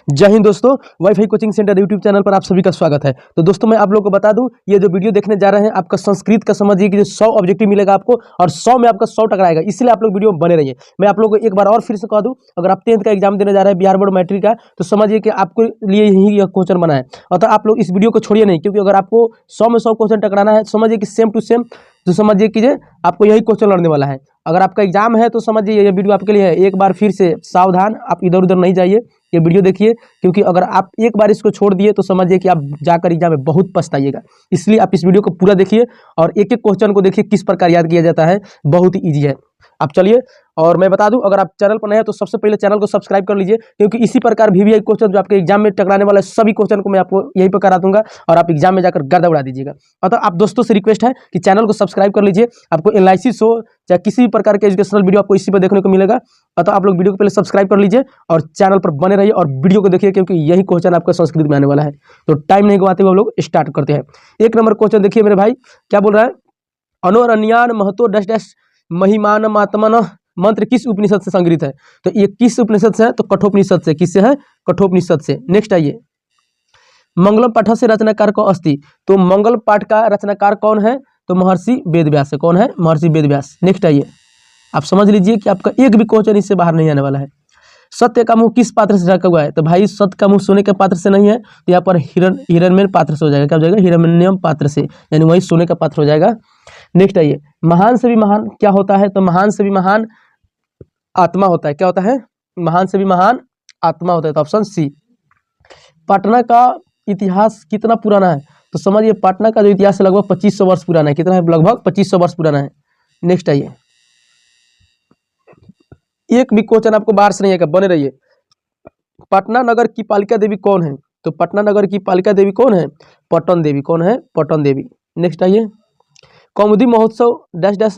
जय हिंद दोस्तों, wifi coaching centre YouTube channel पर आप सभी का स्वागत है। तो दोस्तों मैं आप लोगों को बता दूं, ये जो वीडियो देखने जा रहे हैं आपका संस्कृत का समझिए कि जो 100 ऑब्जेक्टिव मिलेगा आपको और 100 में आपका 100 टकराएगा, इसलिए आप लोग वीडियो में बने रहिए। मैं आप लोगों को एक बार और फिर से कह दूं, अगर आप 10th का एग्जाम देने जा रहे हैं बिहार बोर्ड मैट्रिक का, तो समझिए कि आपके लिए यही यह क्वेश्चन बना है। अतः आप लोग इस वीडियो को छोड़िए नहीं, क्योंकि अगर आपको 100 में 100 क्वेश्चन टकराना है, समझिए कि सेम टू सेम तो समझिए कीजिए आपको यही क्वेश्चन लड़ने वाला है। अगर आपका एग्जाम है तो समझिए ये वीडियो आपके लिए है। एक बार फिर से सावधान, आप इधर उधर नहीं जाइए, ये वीडियो देखिए, क्योंकि अगर आप एक बार इसको छोड़ दिए तो समझिए कि आप जाकर एग्जाम में बहुत पछताइएगा। इसलिए आप इस वीडियो को पूरा देखिए और एक एक क्वेश्चन को देखिए किस प्रकार याद किया जाता है, बहुत ही ईजी है। आप चलिए, और मैं बता दूं, अगर आप चैनल पर नए हैं तो सबसे पहले चैनल को सब्सक्राइब कर लीजिए, क्योंकि इसी प्रकार VVI क्वेश्चन जो आपके एग्जाम में टकराने वाले सभी क्वेश्चन को मैं आपको यहीं पर करा दूंगा और आप एग्जाम में जाकर गर्दा उड़ा दीजिएगा। अतः आप दोस्तों से रिक्वेस्ट है कि चैनल को सब्सक्राइब कर लीजिए। आपको एनालिसिस हो चाहे किसी भी प्रकार के एजुकेशनल वीडियो आपको इसी पर देखने को मिलेगा। अतः आप लोग वीडियो को पहले सब्सक्राइब कर लीजिए और चैनल पर बने रहिए और वीडियो को देखिए, क्योंकि यही क्वेश्चन आपका संस्कृत में आने वाला है। तो टाइम नहीं गवाते हुए हम लोग स्टार्ट करते हैं। एक नंबर क्वेश्चन देखिए मेरे भाई, क्या बोल रहा है? अनोरण्यान महतो डैश डैश महिमान मात्मन मंत्र किस उपनिषद से संग्रहित है? तो ये किस उपनिषद से है? तो कठोपनिषद से। किससे है? कठोपनिषद से। नेक्स्ट आइए, मंगलम पाठ से रचनाकार को अस्ति, तो मंगल पाठ का रचनाकार कौन है? तो महर्षि वेदव्यास है। कौन है? महर्षि वेदव्यास। नेक्स्ट आइए, आप समझ लीजिए कि आपका एक भी क्वेश्चन इससे बाहर नहीं आने वाला है। सत्य का मुंह किस पात्र से ढका हुआ है? तो भाई सत्य का मुंह सोने के पात्र से नहीं है, तो यहाँ पर हिरण्मय पात्र से हो जाएगा। क्या हो जाएगा? हिरण्यम पात्र से, यानी वही सोने का पात्र हो जाएगा। नेक्स्ट आइए, महान से भी महान क्या होता है? तो महान से भी महान आत्मा होता है। क्या होता है? महान से भी महान आत्मा होता है। तो ऑप्शन सी। पटना का इतिहास कितना पुराना है? तो समझिए पटना का जो इतिहास है लगभग 2500 वर्ष पुराना है। कितना है? लगभग 2500 वर्ष पुराना है। नेक्स्ट आइए, एक भी क्वेश्चन आपको बाहर से नहीं आएगा, बने रहिए। पटना नगर की पालिका देवी कौन है? तो पटना नगर की पालिका देवी कौन है? पटन देवी। कौन है? पटन देवी। नेक्स्ट आइए, कौमुदी महोत्सव डैश डैश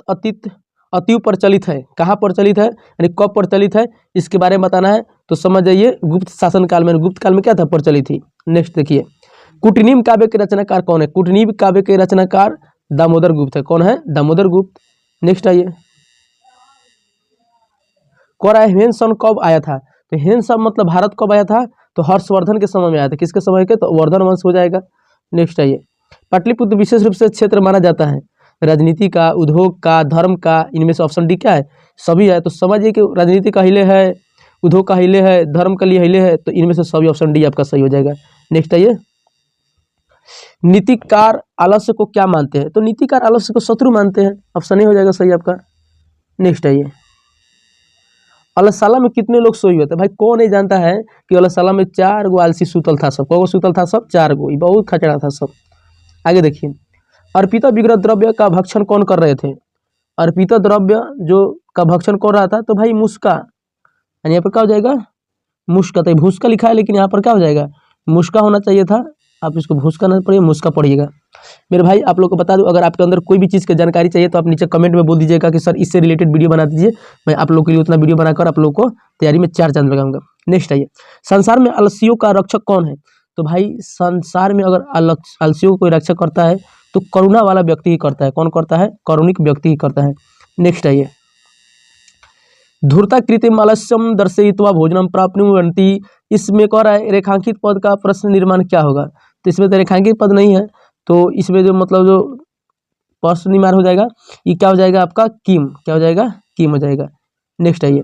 अति प्रचलित है। कहाँ प्रचलित है, यानी कब प्रचलित है, इसके बारे में बताना है। तो समझ जाइए गुप्त शासन काल में, गुप्त काल में क्या था? प्रचलित थी। नेक्स्ट देखिए, कुटनीम काव्य के रचनाकार कौन है? कुटनीम काव्य के रचनाकार दामोदर गुप्त है। कौन है? दामोदर गुप्त। नेक्स्ट आइए, कौन है? हेनसन कब आया था? तो हेनसन मतलब भारत कब आया था? तो हर्षवर्धन के समय में आया था। किसके समय के? तो वर्धन वंश हो जाएगा। नेक्स्ट आइए, पाटलिपुत्र विशेष रूप से क्षेत्र माना जाता है, राजनीति का, उद्योग का, धर्म का, इनमें से ऑप्शन डी क्या है? सभी है। तो समझिए कि राजनीति का हिले है, उद्योग का हिले है, धर्म का लिए हिले है, तो इनमें से सभी ऑप्शन डी आपका सही हो जाएगा। नेक्स्ट आइए, नीतिकार आलस्य को क्या मानते हैं? तो नीतिकार आलस्य को शत्रु मानते हैं। ऑप्शन ए हो जाएगा सही आपका। नेक्स्ट आइए, अलसाला में कितने लोग सोए हुए थे? भाई कौन नहीं जानता है कि अलसाला में 4 गो आलसी सूतल था। सब को सूतल था? सब 4 गो। बहुत खचड़ा था सब। आगे देखिए, अर्पिता विग्रह द्रव्य का भक्षण कौन कर रहे थे? अर्पिता द्रव्य जो का भक्षण कर रहा था, तो भाई मुस्का, यानी यहाँ पर क्या हो जाएगा? मुस्का। तो भूस्का लिखा है, लेकिन यहाँ पर क्या हो जाएगा? मुस्का होना चाहिए था। आप इसको भूस्का ना पढ़िए, मुस्का पढ़िएगा। मेरे भाई आप लोग को बता दूं, अगर आपके अंदर कोई भी चीज़ की जानकारी चाहिए तो आप नीचे कमेंट में बोल दीजिएगा कि सर इससे रिलेटेड वीडियो बना दीजिए। मैं आप लोग के लिए उतना वीडियो बनाकर आप लोग को तैयारी में 4 चांद लगाऊंगा। नेक्स्ट आइए, संसार में आलसियों का रक्षक कौन है? तो भाई संसार में अगर आलसियों को कोई रक्षक करता है तो करुणा वाला व्यक्ति ही करता है। कौन करता है? करुणिक व्यक्ति ही करता है। नेक्स्ट आइए, धूर्ता कृतिम आलस्यम दर्शयित्वा भोजनम प्राप्नुवन्ति, इसमें कह रहा है रेखांकित पद का प्रश्न निर्माण क्या होगा? तो इसमें तो रेखांकित पद नहीं है, तो इसमें जो मतलब जो प्रश्न निर्माण हो जाएगा ये क्या हो जाएगा आपका? किम। क्या हो जाएगा? किम हो जाएगा। नेक्स्ट आइए,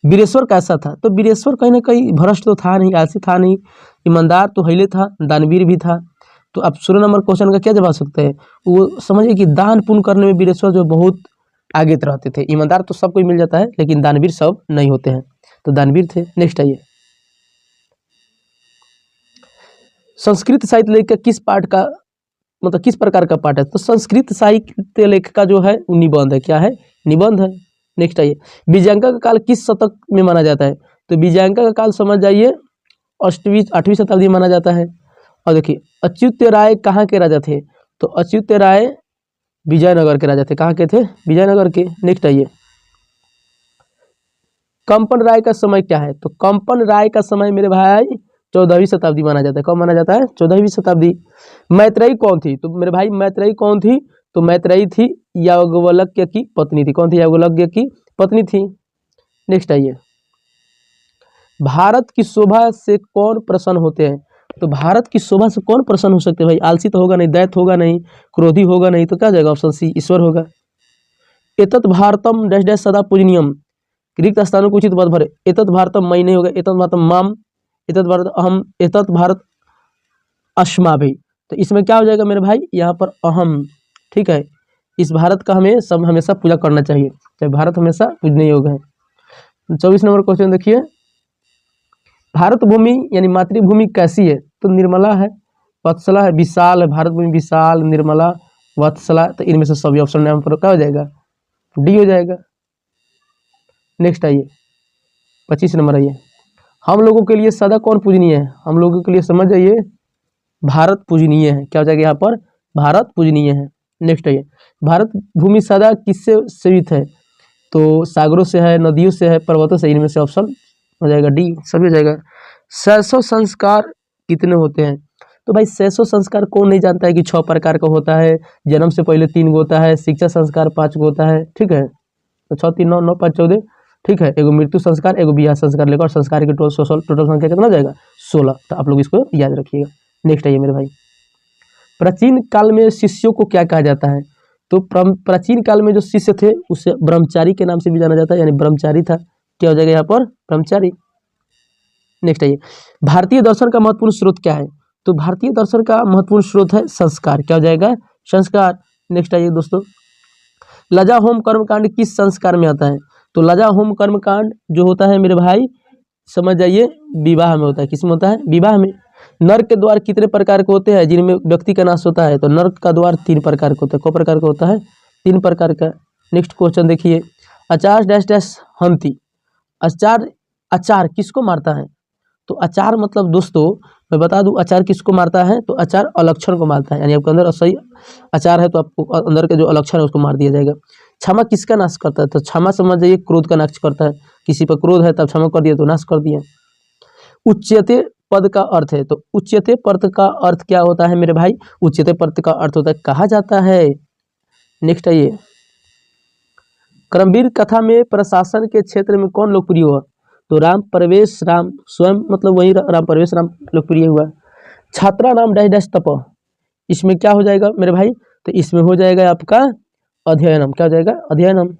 वीरेश्वर कैसा था? तो वीरेश्वर कहीं ना कहीं भ्रष्ट तो था नहीं, आलसी था नहीं, ईमानदार तो हिले था, दानवीर भी था। तो आप 16 नंबर क्वेश्चन का क्या जवाब सकते हैं? वो समझिए कि दान पुण्य करने में वीरेश्वर जो बहुत आगे रहते थे। ईमानदार तो सबको मिल जाता है, लेकिन दानवीर सब नहीं होते हैं, तो दानवीर थे। नेक्स्ट आइए, संस्कृत साहित्य लेख का किस पाठ का मतलब किस प्रकार का पाठ है? तो संस्कृत साहित्य लेख का जो है निबंध है। क्या है? निबंध है। नेक्स्ट आइए, विजयांका का काल किस शतक में माना जाता है? तो विजयांका का काल समझ जाइए 8वीं शताब्दी माना जाता है। और देखिए, अच्युत राय कहाँ के राजा थे? तो अच्युत राय विजयनगर के राजा थे। कहाँ के थे? विजयनगर के। नेक्स्ट आइए, कंपन राय का समय क्या है? तो कंपन राय का समय मेरे भाई 14वीं शताब्दी माना जाता है। कब माना जाता है? 14वीं शताब्दी। मैत्रेयी कौन थी? तो मेरे भाई मैत्रेयी कौन थी? तो मैत्रेयी थी याज्ञवल्क्य की पत्नी थी। कौन थी? याज्ञवल्क्य की पत्नी थी। नेक्स्ट आइए, भारत की शोभा से कौन प्रसन्न होते हैं? तो भारत की शोभा से कौन प्रसन्न हो सकते हैं भाई? आलसी तो होगा नहीं, दैत होगा नहीं, क्रोधी होगा नहीं, तो क्या जाएगा? ऑप्शन सी ईश्वर होगा। एतत् भारतम डैश डैश सदा पूजनीयम, रिक्त स्थानों को उचित पद भरे। एतत् भारतम मई नहीं होगा, एतत् भारतम माम, एतत् भारत अहम, एतत् भारत अस्माभि। तो इसमें क्या हो जाएगा मेरे भाई? यहाँ पर अहम। ठीक है, इस भारत का हमें सब हमेशा पूजा करना चाहिए, चाहे भारत हमेशा पूजनीय योग है। 24 नंबर क्वेश्चन देखिए, भारत भूमि यानी मातृभूमि कैसी है? तो निर्मला है, वत्सला है, विशाल है। भारत भूमि विशाल, निर्मला, वत्सला, तो इनमें से सभी ऑप्शन यहाँ पर क्या हो जाएगा? डी हो जाएगा। नेक्स्ट आइए 25 नंबर आइए, हम लोगों के लिए सदा कौन पूजनीय है? हम लोगों के लिए समझ जाइए, भारत पूजनीय है। क्या हो जाएगा यहाँ पर? भारत पूजनीय है। नेक्स्ट आइए, भारत भूमि सदा किससे सेवित है? तो सागरों से है, नदियों से है, पर्वतों से। इनमें से ऑप्शन हो जाएगा डी, सभी हो जाएगा। 600 संस्कार कितने होते हैं? तो भाई 600 संस्कार कौन नहीं जानता है कि 6 प्रकार का होता है। जन्म से पहले 3 गो होता है, शिक्षा संस्कार 5 गो होता है। ठीक है, तो 6 3 9 9 5 14। ठीक है, एगो मृत्यु संस्कार, एगो विवाह संस्कार लेकर संस्कार की टोटल संख्या कितना हो जाएगा? 16। तो आप लोग इसको याद रखिएगा। नेक्स्ट आइए मेरे भाई, प्राचीन काल में शिष्यों को क्या कहा जाता है? तो प्राचीन काल में जो शिष्य थे उसे ब्रह्मचारी के नाम से भी जाना जाता है, यानी ब्रह्मचारी था। क्या हो जाएगा यहाँ पर? ब्रह्मचारी। नेक्स्ट आइए, भारतीय दर्शन का महत्वपूर्ण स्रोत क्या है? तो भारतीय दर्शन का महत्वपूर्ण स्रोत है संस्कार। क्या हो जाएगा? संस्कार। नेक्स्ट आइए दोस्तों, लजा होम कर्मकांड किस संस्कार में आता है? तो लजा होम कर्मकांड जो होता है मेरे भाई, समझ जाइए, विवाह में होता है। किस में होता है? विवाह में। नर्क के द्वार कितने प्रकार के होते हैं जिनमें व्यक्ति का नाश होता है? तो नर्क का द्वार 3 प्रकार का होता है। कौ प्रकार का होता है? 3 प्रकार का। नेक्स्ट क्वेश्चन देखिए, आचार डैश डैश हंती, आचार, आचार किसको मारता है? तो आचार मतलब दोस्तों मैं बता दूं, आचार किसको मारता है? तो आचार अलक्षण को मारता है, यानी आपके अंदर सही आचार है तो आपको अंदर के जो अलक्षण है उसको मार दिया जाएगा। क्षमा किसका नाश करता है? तो क्षमा समझ जाइए क्रोध का नाश करता है। किसी पर क्रोध है तब क्षमा कर दिया तो नाश कर दिया। उच्यते पद का अर्थ है, तो उच्यते पद का अर्थ क्या होता है मेरे भाई? उच्यते पद का अर्थ होता है कहा जाता है। नेक्स्ट आइए, क्रमवीर कथा में प्रशासन के क्षेत्र में कौन लोकप्रिय हुआ? तो राम प्रवेश राम स्वयं, मतलब वही राम प्रवेश राम लोकप्रिय हुआ। छात्रा नाम डैश डैश तप, इसमें क्या हो जाएगा मेरे भाई? तो इसमें हो जाएगा आपका अध्ययनम। क्या हो जाएगा? अध्ययनम।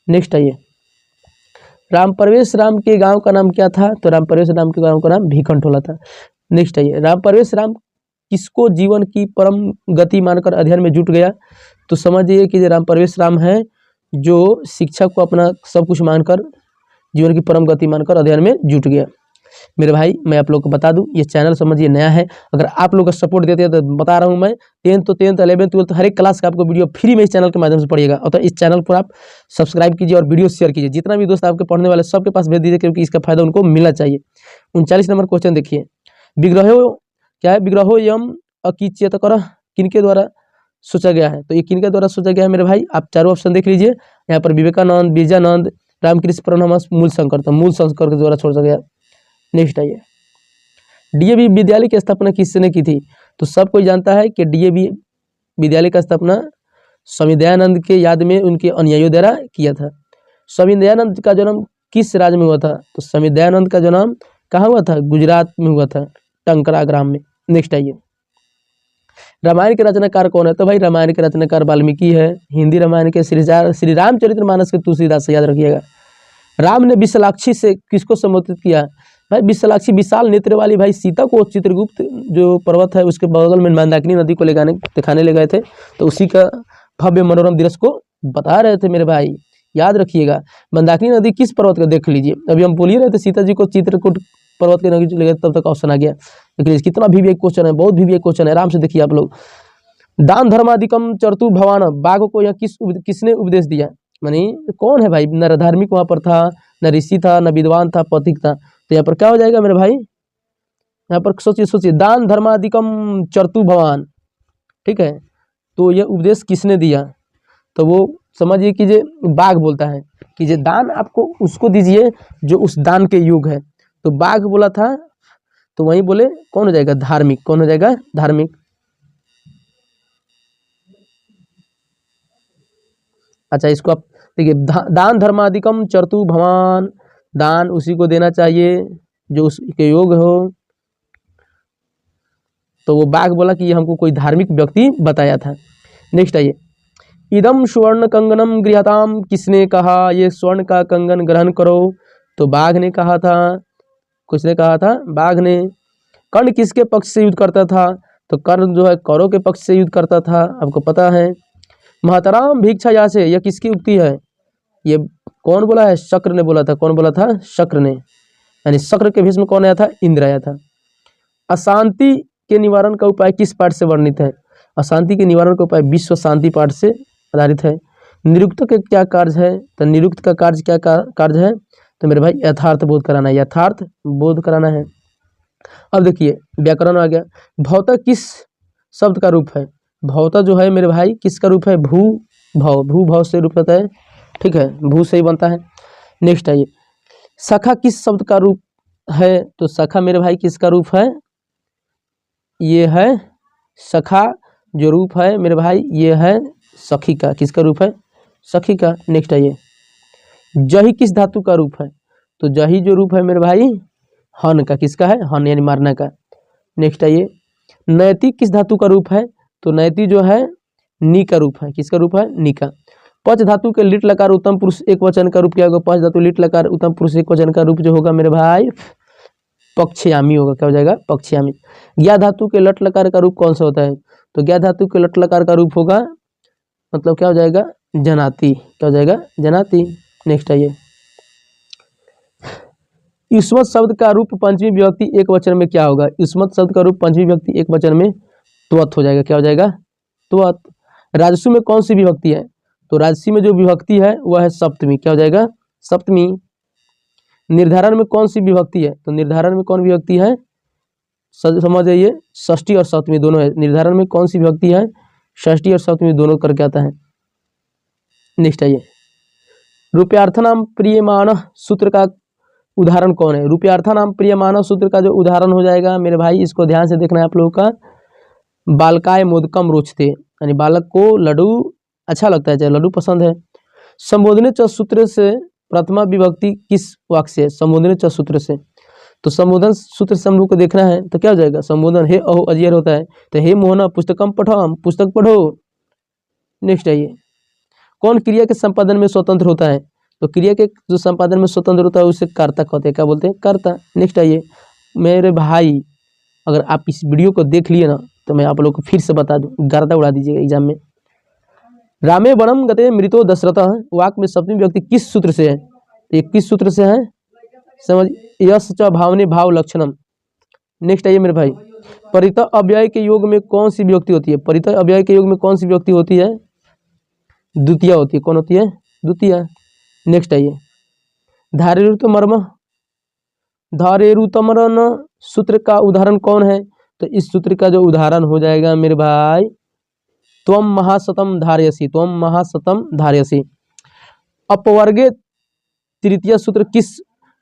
नेक्स्ट आइए, राम प्रवेश राम के गांव का नाम क्या था? तो राम प्रवेश राम के गांव का नाम भीखंठोला था। नेक्स्ट आइए, राम प्रवेश राम किसको जीवन की परम गति मानकर अध्ययन में जुट गया? तो समझिए कि राम प्रवेश राम है जो शिक्षा को अपना सब कुछ मानकर, जीवन की परम गति मानकर अध्ययन में जुट गया। मेरे भाई मैं आप लोग को बता दूं, ये चैनल समझिए नया है, अगर आप लोग का सपोर्ट देते हैं तो बता रहा हूं मैं, 10th तो 10th 11th 12th हर एक क्लास का आपको वीडियो फ्री में इस चैनल के माध्यम से पढ़िएगा। और तो इस चैनल पर आप सब्सक्राइब कीजिए और वीडियो शेयर कीजिए, जितना भी दोस्त आपके पढ़ने वाले सबके पास भेज दीजिए, क्योंकि इसका फायदा उनको मिलना चाहिए। 39 नंबर क्वेश्चन देखिए, विग्रहो क्या है? विग्रहो यम अकिच्यतकर किनके द्वारा सोचा गया है? तो ये किनके द्वारा सोचा गया है मेरे भाई? आप चारों ऑप्शन देख लीजिए, यहाँ पर विवेकानंद, बिरजानंद, रामकृष्ण परमहंस, मूल शंकर, तो मूल शंकर के द्वारा सोचा गया। नेक्स्ट आइए, डीएवी विद्यालय की स्थापना किसने की थी? तो सब कोई जानता है कि डीएवी विद्यालय का स्थापना स्वामी दयानंद के याद में उनके अनुयायियों द्वारा किया था। स्वामी दयानंद का जन्म किस राज्य में हुआ था? तो स्वामी दयानंद का जन्म कहाँ हुआ था? गुजरात में हुआ था, टंकरा ग्राम में। नेक्स्ट आइए, रामायण के रचनाकार कौन है? तो भाई रामायण के रचनाकार वाल्मीकि है। हिंदी रामायण के श्री रामचरितमानस के तुलसीदास से, याद रखिएगा। राम ने विशालाक्षी से किसको संबोधित किया? भाई विशालाक्षी विशाल नेत्र वाली भाई सीता को चित्रगुप्त जो पर्वत है उसके बगल में मंदाकिनी नदी को दिखाने ले गए थे, तो उसी का भव्य मनोरम दृश्य को बता रहे थे मेरे भाई, याद रखिएगा। मंदाकिनी नदी किस पर्वत का? देख लीजिए, अभी हम बोल ही रहे थे सीता जी को चित्रकूट पर्वत के नदी ले गए, तब तक ऑप्शन आ गया। लेकिन कितना भी एक क्वेश्चन है, बहुत भी एक क्वेश्चन है, आराम से देखिए आप लोग। दान धर्माधिकम चरतु भवान, बाघ को यहाँ किसने उपदेश दिया? मानी कौन है भाई? न धार्मिक वहां पर था, न ऋषि था, न विद्वान था, पथिक था। तो यहाँ पर क्या हो जाएगा मेरे भाई? यहाँ पर सोचिए, दान धर्माधिकम चरतु भवान, ठीक है, तो यह उपदेश किसने दिया? तो वो समझिए कि जे बाघ बोलता है कि जे दान आपको उसको दीजिए जो उस दान के योग है, तो बाघ बोला था, तो वहीं बोले कौन हो जाएगा? धार्मिक। कौन हो जाएगा? धार्मिक। अच्छा इसको आप देखिए, दान धर्माधिकम चरतु भवान, दान उसी को देना चाहिए जो उसके योग्य हो। तो वो बाघ बोला कि ये हमको कोई धार्मिक व्यक्ति बताया था। नेक्स्ट आइए, इदम स्वर्ण कंगनम गृहताम, किसने कहा ये स्वर्ण का कंगन ग्रहण करो? तो बाघ ने कहा था। किसने कहा था? बाघ ने। कर्ण किसके पक्ष से युद्ध करता था? तो कर्ण जो है कौरव के पक्ष से युद्ध करता था, आपको पता है। महतराम भिक्षा या से, यह किसकी उक्ति है? ये कौन बोला है? शक्र ने बोला था। कौन बोला था? शक्र ने। यानी शक्र के भेष में कौन आया था? इंद्र आया था। अशांति के निवारण का उपाय किस पाठ से वर्णित है? अशांति के निवारण का उपाय विश्व शांति पाठ से आधारित है। निरुक्त के क्या कार्य है? तो निरुक्त का कार्य क्या कार्य है? तो मेरे भाई यथार्थ बोध कराना है, यथार्थ बोध कराना है। अब देखिए व्याकरण आ गया। भौता किस शब्द का रूप है? भौता जो है मेरे भाई किसका रूप है? भू भाव, भू भाव से रूप होता है, ठीक है, भू से ही बनता है। नेक्स्ट आइए, सखा किस शब्द का रूप है? तो सखा मेरे भाई किसका रूप है? ये है सखा जो रूप है मेरे भाई, ये है सखी का। किसका रूप है? सखी का। नेक्स्ट आइए, जही किस धातु का रूप है? तो जही जो रूप है मेरे भाई हन का। किसका है? हन यानी मारना का। नेक्स्ट आइए, नैति किस धातु का रूप है? तो नैति जो है नी का रूप है। किसका रूप है? नी का। पच धातु के लिट लकार उत्तम पुरुष एक वचन का रूप क्या होगा? पच धातु लिट लकार उत्तम पुरुष एक वचन का रूप जो होगा मेरे भाई पक्षयामी होगा। क्या हो जाएगा? पक्षयामी। ज्ञा धातु के लट लकार का रूप कौन सा होता है? तो ज्ञा धातु के लट लकार का रूप होगा मतलब क्या हो जाएगा? जनाति। क्या हो जाएगा? जनाति। नेक्स्ट आइए, युष्मत शब्द का रूप पंचमी विभक्ति एक वचन में क्या होगा? युष्मत शब्द का रूप पंचमी विभक्ति एक वचन में त्वत हो जाएगा। क्या हो जाएगा? त्वत। राजसु में कौन सी विभक्ति है? तो राजसी में जो विभक्ति है वह है सप्तमी। क्या हो जाएगा? सप्तमी। निर्धारण में कौन सी विभक्ति है? तो निर्धारण में कौन विभक्ति है? समझ जाइए, षष्ठी और सप्तमी दोनों है। निर्धारण में कौन सी विभक्ति है? षष्ठी और सप्तमी दोनों करके आता है। नेक्स्ट आइए, रुपयार्थनाम प्रियमाण सूत्र का उदाहरण कौन है? रुपयार्थनाम प्रियमाण सूत्र का जो उदाहरण हो जाएगा मेरे भाई, इसको ध्यान से देखना है आप लोगों का। बालकाय मोदकम रोचते, यानी बालक को लड्डू अच्छा लगता है, चाहे लड्डू पसंद है। संबोधने च सूत्र से प्रथमा विभक्ति किस वाक्य से? संबोधने च सूत्र से। तो संबोधन सूत्र से हम लोग को देखना है तो क्या हो जाएगा? संबोधन हे अहो अजियर होता है, तो हे मोहना पुस्तकम पठम, पुस्तक पढ़ो। नेक्स्ट आइए, कौन क्रिया के संपादन में स्वतंत्र होता है? तो क्रिया के जो संपादन में स्वतंत्र होता है उसे कर्ता कहते हैं। क्या बोलते हैं? कर्ता। नेक्स्ट आइए, मेरे भाई अगर आप इस वीडियो को देख लिए ना तो मैं आप लोग को फिर से बता दूं, गर्दा उड़ा दीजिएगा एग्जाम में। रामे वनम गते मृतो दशरथ वाक में सप्तमी व्यक्ति किस सूत्र से है? तो ये किस सूत्र से है? समझ, यश च भावने भाव लक्षणम। नेक्स्ट आइए मेरे भाई, परित अव्यय के योग में कौन सी विभक्ति होती है? परित अव्यय के योग में कौन सी विभक्ति होती है? द्वितीय होती है। कौन होती है? द्वितीय। नेक्स्ट आइए, धारेरुतमर्म, धारेरुतमरन सूत्र का उदाहरण कौन है? तो इस सूत्र का जो उदाहरण हो जाएगा मेरे भाई त्वम महासतम धारयसी, त्वम महासतम धारयसी। अपवर्गे तृतीय सूत्र किस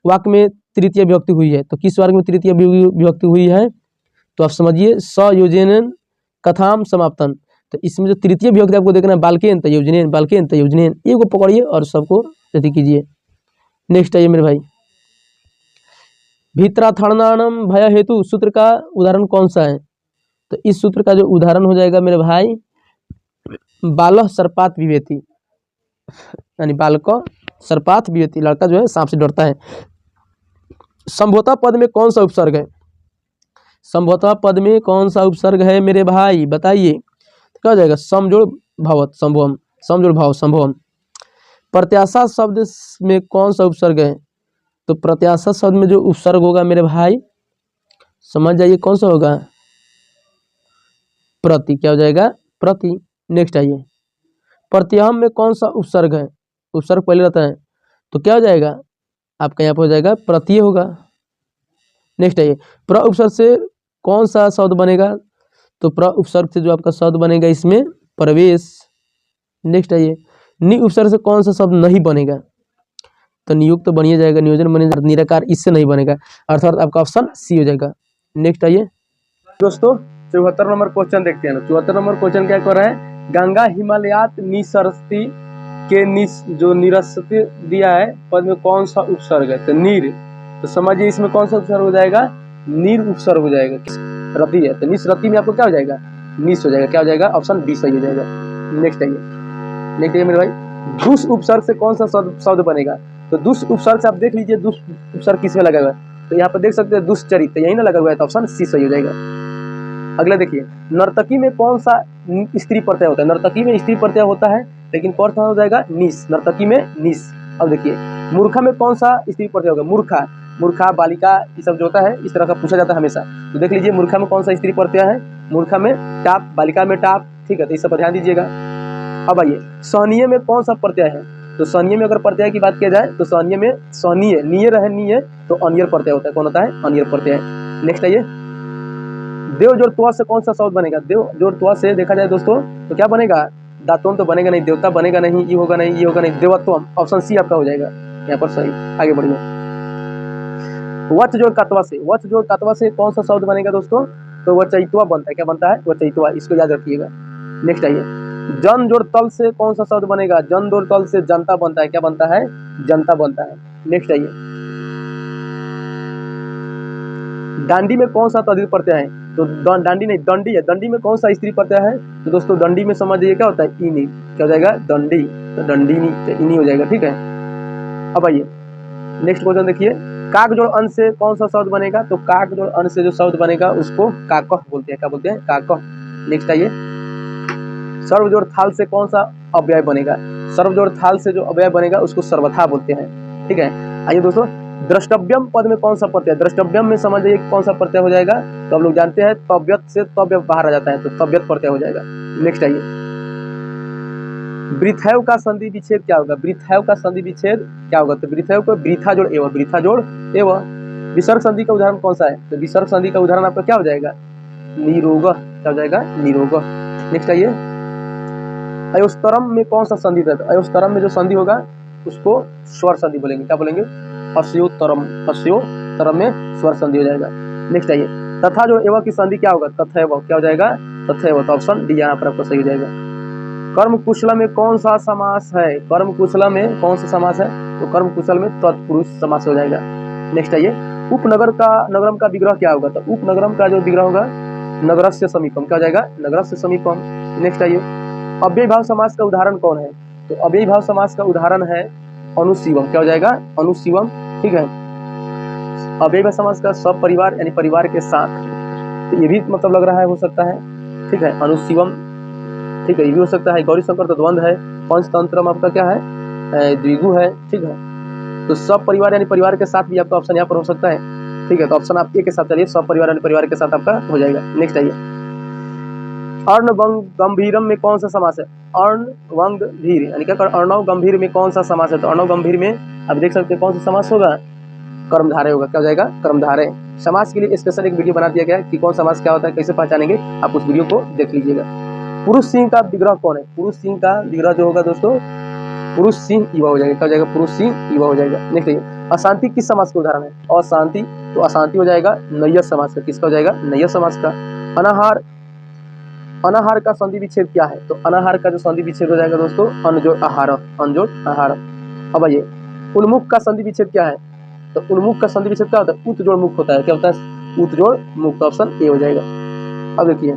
वाक्य में तृतीय विभक्ति हुई है? तो किस वाक्य में तृतीय विभक्ति हुई है? तो आप समझिए, सयोजन कथाम समाप्तन। तो इसमें जो तृतीय विभक्ति आपको देखना है बालकेन तयोजनेन, बालकेन तयोजनेन, ये को पकड़िए और सबको यदि कीजिए। नेक्स्ट आइए मेरे भाई, भित्राथर्णानम भय हेतु सूत्र का उदाहरण कौन सा है? तो इस सूत्र का जो उदाहरण हो जाएगा मेरे भाई बालह सर्पात विवेति, यानी बालक सर्पात विवेति, लड़का जो है सांप से डरता है। संभोता पद में कौन सा उपसर्ग है? संभोता पद में कौन सा उपसर्ग है मेरे भाई बताइए? क्या हो जाएगा? समजोड़ भावत संभवम, समजोड़ भाव संभवम। प्रत्याशा शब्द में कौन सा उपसर्ग है? तो प्रत्याशा शब्द में जो उपसर्ग होगा मेरे भाई समझ जाइए कौन सा होगा? प्रति। क्या हो जाएगा? प्रति। नेक्स्ट आइए, प्रत्यहम में कौन सा उपसर्ग है? उपसर्ग पहले रहता है तो क्या हो जाएगा आपका? यहाँ पर हो जाएगा प्रत्यय होगा। नेक्स्ट आइए, प्र उपसर्ग से कौन सा शब्द बनेगा? तो प्र उपसर्ग से जो आपका शब्द बनेगा इसमें प्रवेश। नेक्स्ट आइए, नि उपसर्ग से कौन सा शब्द नहीं बनेगा? तो नियुक्त तो बनिए जाएगा, नियोजन बनेगा, निराकार इससे नहीं बनेगा, अर्थात आपका ऑप्शन सी हो जाएगा। नेक्स्ट आइए दोस्तों, 74 नंबर क्वेश्चन देखते हैं। 74 नंबर क्वेश्चन क्या कर रहा है? गंगा हिमालयात निसरती के निस जो निरस्त दिया है पद में कौन सा उपसर्ग है? तो नीर। तो समझिए इसमें कौन सा उपसर्ग हो जाएगा? नीर उपसर्ग हो जाएगा। रति है तो निस रति में आपको क्या हो जाएगा? निस हो जाएगा। क्या हो जाएगा? ऑप्शन बी सही हो जाएगा। नेक्स्ट आइए, नेक्स्ट आइए मेरे भाई, दुष उपसर्ग से कौन सा शब्द बनेगा? तो दुष उपसर्ग से आप देख लीजिए दुष उपसर्ग किसमें लगा हुआ है? तो यहाँ पर देख सकते हैं दुष्चरित, यही ना लगा हुआ है, तो ऑप्शन सी सही हो जाएगा। अगला देखिए, नर्तकी में कौन सा स्त्री प्रत्यय होता है? नर्तकी में स्त्री प्रत्यय होता है लेकिन कौन सा हो जाएगा? निस। नर्तकी में निस। अब देखिए, मूर्खा में कौन सा स्त्री प्रत्यय होगा? मूर्खा, मूर्खा, बालिका, ये सब जो होता है इस तरह का पूछा जाता है हमेशा। तो देख लीजिए मूर्खा में कौन सा स्त्री प्रत्यय है? मूर्खा में टाप, बालिका में टाप, ठीक है, तो इस सब पर ध्यान दीजिएगा। अब आइए, सहनीय में कौन सा प्रत्यय है? तो सहनीय में अगर प्रत्यय की बात किया जाए तो सहनीय में सहनीय, नीय रहे नीय तो अनियर प्रत्यय होता है। कौन होता है? अनियर प्रत्यय। नेक्स्ट आइए, देव जोड़ त्वा से कौन सा शब्द बनेगा? देव जोड़ त्वा से देखा जाए दोस्तों तो क्या बनेगा? दातुम तो बनेगा नहीं, देवता बनेगा नहीं, ये होगा नहीं, ये होगा नहीं, देवत्वम। ऑप्शन सी आपका हो जाएगा यहाँ पर सही। आगे बढ़िए, वच जोड़ कतवा से, वच जोड़ कतवा से कौन सा शब्द बनेगा दोस्तों? तो वचयित्वा बनता है। क्या बनता है? वचयित्वा, इसको याद रखिएगा। नेक्स्ट आइए, जन जोड़ तल से कौन सा शब्द बनेगा? जन जोड़ तल से जनता बनता है। क्या बनता है? जनता बनता है। नेक्स्ट आइए, डांडी में कौन सा तद्धित प्रत्यय है? तो डांडी नहीं, दंडी है। दंडी में कौन सा स्त्री प्रत्यय है? तो दोस्तों दंडी में समझिए क्या होता है? इनी। क्या हो जाएगा? दंडी, तो दंडीनी, तो इनी हो जाएगा। ठीक है, अब आइए नेक्स्ट क्वेश्चन देखिए, काक जोड़ अन से कौन सा शब्द बनेगा? तो काक जोड़ अन से जो शब्द बनेगा उसको काकह बोलते हैं। क्या बोलते हैं? काकह। नेक्स्ट आइए, सर्व जोड़ थाल से कौन सा अव्यय बनेगा? सर्व जोड़ थाल से जो अव्यय बनेगा उसको सर्वथा बोलते हैं। ठीक है, आइए दोस्तों, द्रष्टव्यम पद में कौन सा प्रत्यय? द्रष्टव्यम में समझिए कौन सा प्रत्यय हो जाएगा? तो हम लोग जानते हैं तव्यत से तव्य बाहर आ जाता है, तो तव्यत प्रत्यय हो जाएगा। नेक्स्ट आइए, वृथैव का संधि विच्छेद क्या होगा? वृथैव का संधि विच्छेद क्या होगा? तो वृथैव को वृथा जोड़ एवं, वृथा जोड़ एवं। विसर्ग संधि का उदाहरण कौन सा है? तो विसर्ग संधि का उदाहरण आपका क्या हो जाएगा? निरोग। क्या हो जाएगा? निरोग। नेक्स्ट आइए, अयोस्तरम में कौन सा संधि रहता है? अयोस्तरम में जो संधि होगा उसको स्वर संधि बोलेंगे। क्या बोलेंगे? अस्योत्तरम, अस्योत्तरम में स्वर संधि हो जाएगा। नेक्स्ट आइए, तथा जो एवं की संधि क्या होगा? तथैव। क्या हो जाएगा? तथैव, तो ऑप्शन डी यहाँ पर आपको सही हो जाएगा। कर्म कुशल में कौन सा समास है? कर्म कुशल में कौन सा समास है? तो कर्म कुशल में तत्पुरुष समास हो जाएगा। नेक्स्ट आइए, उपनगर का नगरम का विग्रह क्या होगा? तो उपनगरम का जो विग्रह होगा नगरस्य समीपम। क्या हो जाएगा? नगरस्य समीपम। नेक्स्ट आइए, अव्ययी भाव समास का उदाहरण कौन है? तो अव्ययी भाव समास का उदाहरण है अनुशिवम। क्या हो जाएगा? अनुशिवम। ठीक है, अव्ययी भाव समास का सब परिवार यानी परिवार के साथ, तो ये भी मतलब लग रहा है, हो सकता है। ठीक है, अनुशिवम। ठीक है, ये भी हो सकता है। गौरी शंकर तो द्वंद्व है। पंचतंत्रम आपका क्या है? द्विगु है। ठीक है, तो सब परिवार यानी परिवार के साथ भी आपका ऑप्शन यहाँ पर हो सकता है। ठीक है, तो ऑप्शन आप ए के साथ चलिए, सब परिवार यानी परिवार के साथ आपका हो जाएगा। नेक्स्ट आइए, अर्ण वंग गंभीरम में कौन सा समास है? अर्ण वंग धीर यानी क्या? अर्णव गंभीर में कौन सा समास है? तो अर्णव गंभीर में आप देख सकते हैं कौन सा समास होगा? कर्मधारय होगा। क्या हो जाएगा? कर्मधारय। समास के लिए स्पेशल एक वीडियो बना दिया गया है कि कौन समास क्या होता है, कैसे पहचानेंगे, आप उस वीडियो को देख लीजिएगा। पुरुष सिंह का विग्रह कौन है? पुरुष सिंह का विग्रह जो होगा दोस्तों पुरुष सिंह युवा हो जाएगा। क्या हो जाएगा? पुरुष सिंह युवा हो जाएगा। नेक्स्ट आइए, अशांति किस समास का उदाहरण है? अशांति, तो अशांति हो जाएगा नैय्य समास का। किसका हो जाएगा? नैय्य समास का। अनाहार, अनाहार का संधि विच्छेद क्या है? तो अनाहार का जो संधि विच्छेद हो जाएगा दोस्तों अन जोड़ आहार, अन जोड़ आहार। अब आइए, उन्मुख का संधि विच्छेद क्या है? तो उन्मुख का संधि विच्छेद क्या होता है? उत जोड़ मुख होता है। क्या होता है? उत जोड़ मुख, तो ऑप्शन ए हो जाएगा। अब देखिए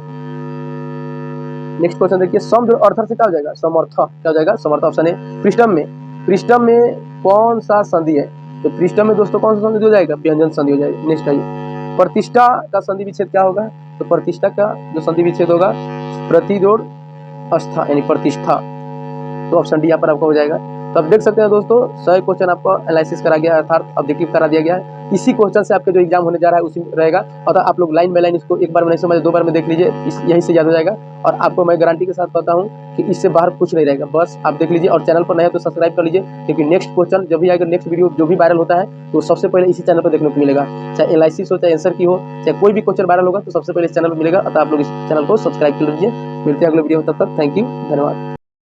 नेक्स्ट क्वेश्चन देखिए, सम जोड़ अर्थर से क्या हो जाएगा? समर्थ। क्या हो जाएगा? समर्थ, ऑप्शन ए। पृष्ठम में, पृष्ठम में कौन सा संधि है? तो पृष्ठम में दोस्तों कौन सा संधि हो जाएगा? व्यंजन संधि हो जाएगा। नेक्स्ट आइए, प्रतिष्ठा का संधि विच्छेद क्या होगा? तो प्रतिष्ठा का जो संधि विच्छेद होगा प्रति जोड़ अस्था यानी प्रतिष्ठा, तो ऑप्शन डी यहाँ पर आपका हो जाएगा। तो आप देख सकते हैं दोस्तों 100 क्वेश्चन आपको एनालिसिस करा गया है, अर्थात ऑब्जेक्टिव करा दिया गया है। इसी क्वेश्चन से आपके जो एग्जाम होने जा रहा है उसी रहेगा, और आप लोग लाइन बाय लाइन इसको एक बार में नहीं समझे, 2 बार में देख लीजिए, यहीं से याद हो जाएगा। और आपको मैं गारंटी के साथ कहता हूँ कि इससे बाहर कुछ नहीं रहेगा। बस आप देख लीजिए, और चैनल पर नए हो तो सब्सक्राइब कर लीजिए, क्योंकि नेक्स्ट क्वेश्चन जब भी आएगा, नेक्स्ट वीडियो जो भी वायरल होता है तो सबसे पहले इसी चैनल पर देखने को मिलेगा। चाहे एनालिसिस हो, चाहे आंसर की हो, चाहे कोई भी क्वेश्चन वायरल होगा तो सबसे पहले इस चैनल पर मिलेगा। अतः आप लोग इस चैनल को सब्सक्राइब कर लीजिए। मिलते हैं अगले वीडियो में, तब तक थैंक यू, धन्यवाद।